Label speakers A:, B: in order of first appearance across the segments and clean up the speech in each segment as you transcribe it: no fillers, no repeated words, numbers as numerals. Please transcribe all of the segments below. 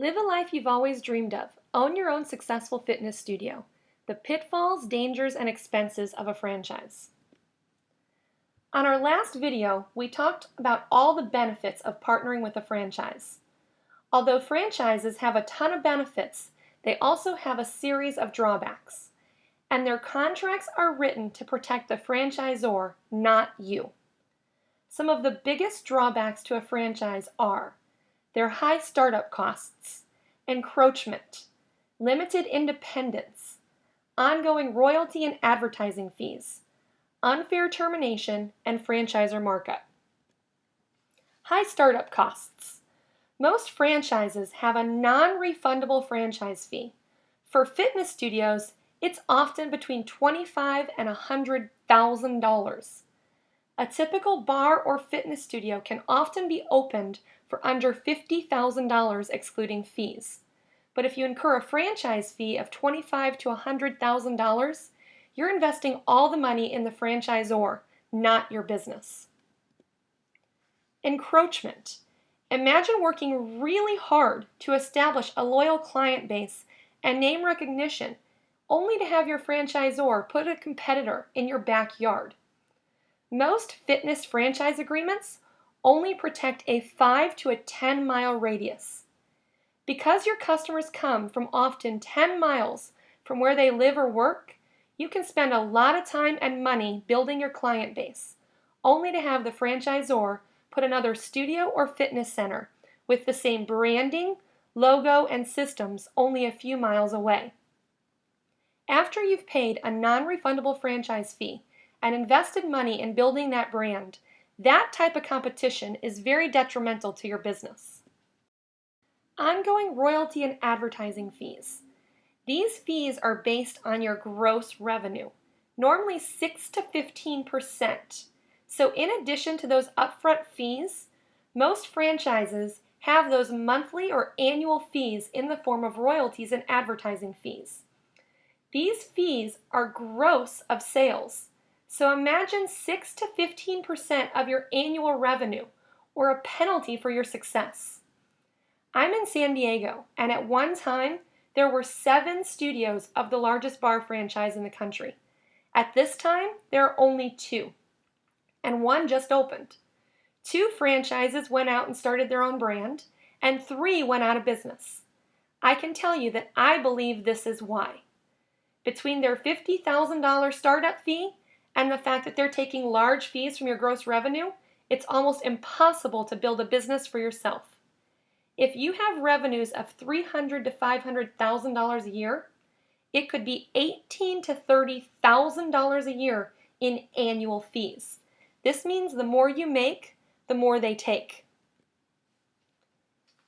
A: Live a life you've always dreamed of. Own your own successful fitness studio. The pitfalls, dangers, and expenses of a franchise. On our last video, we talked about all the benefits of partnering with a franchise. Although franchises have a ton of benefits, they also have a series of drawbacks. And their contracts are written to protect the franchisor, not you. Some of the biggest drawbacks to a franchise are their high startup costs, encroachment, limited independence, ongoing royalty and advertising fees, unfair termination, and franchisor markup. High startup costs. Most franchises have a non-refundable franchise fee. For fitness studios, it's often between $25,000 and $100,000. A typical bar or fitness studio can often be opened for under $50,000 excluding fees. But if you incur a franchise fee of $25,000 to $100,000, you're investing all the money in the franchisor, not your business. Encroachment. Imagine working really hard to establish a loyal client base and name recognition, only to have your franchisor put a competitor in your backyard. Most fitness franchise agreements only protect a 5 to a 10-mile radius. Because your customers come from often 10 miles from where they live or work, you can spend a lot of time and money building your client base, only to have the franchisor put another studio or fitness center with the same branding, logo, and systems only a few miles away. After you've paid a non-refundable franchise fee and invested money in building that brand, that type of competition is very detrimental to your business. Ongoing royalty and advertising fees. These fees are based on your gross revenue, normally 6 to 15%. So in addition to those upfront fees, most franchises have those monthly or annual fees in the form of royalties and advertising fees. These fees are gross of sales. So imagine 6 to 15% of your annual revenue, or a penalty for your success. I'm in San Diego, and at one time, there were 7 studios of the largest bar franchise in the country. At this time, there are only 2, and 1 just opened. 2 franchises went out and started their own brand, and 3 went out of business. I can tell you that I believe this is why. Between their $50,000 startup fee and the fact that they're taking large fees from your gross revenue, it's almost impossible to build a business for yourself. If you have revenues of $300,000 to $500,000 a year, it could be $18,000 to $30,000 a year in annual fees. This means the more you make, the more they take.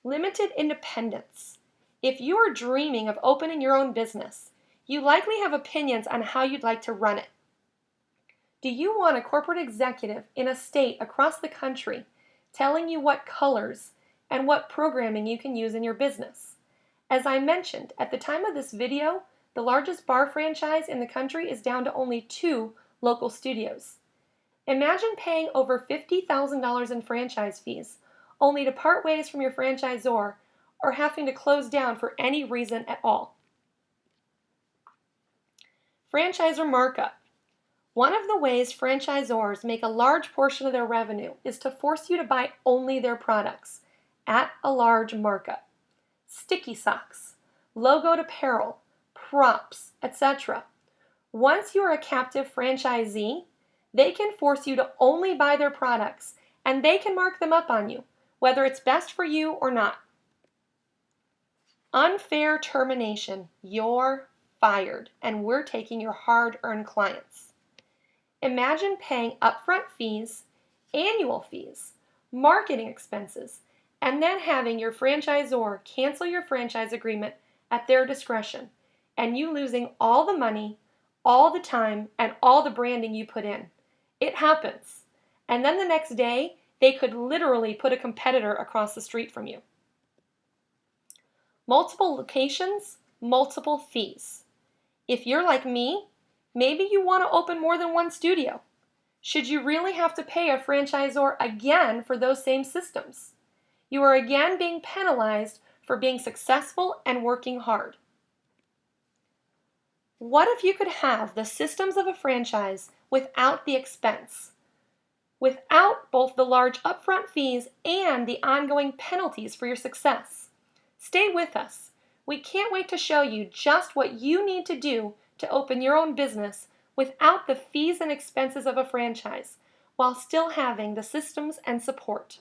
A: Limited independence. If you are dreaming of opening your own business, you likely have opinions on how you'd like to run it. Do you want a corporate executive in a state across the country telling you what colors and what programming you can use in your business? As I mentioned, at the time of this video, the largest bar franchise in the country is down to only 2 local studios. Imagine paying over $50,000 in franchise fees, only to part ways from your franchisor or having to close down for any reason at all. Franchisor markup. One of the ways franchisors make a large portion of their revenue is to force you to buy only their products at a large markup. Sticky socks, logoed apparel, props, etc. Once you are a captive franchisee, they can force you to only buy their products, and they can mark them up on you, whether it's best for you or not. Unfair termination. You're fired, and we're taking your hard-earned clients. Imagine paying upfront fees, annual fees, marketing expenses, and then having your franchisor cancel your franchise agreement at their discretion, and you losing all the money, all the time, and all the branding you put in. It happens. And then the next day, they could literally put a competitor across the street from you. Multiple locations, multiple fees. If you're like me, maybe you want to open more than 1 studio. Should you really have to pay a franchisor again for those same systems? You are again being penalized for being successful and working hard. What if you could have the systems of a franchise without the expense? Without both the large upfront fees and the ongoing penalties for your success? Stay with us. We can't wait to show you just what you need to do to open your own business without the fees and expenses of a franchise, while still having the systems and support.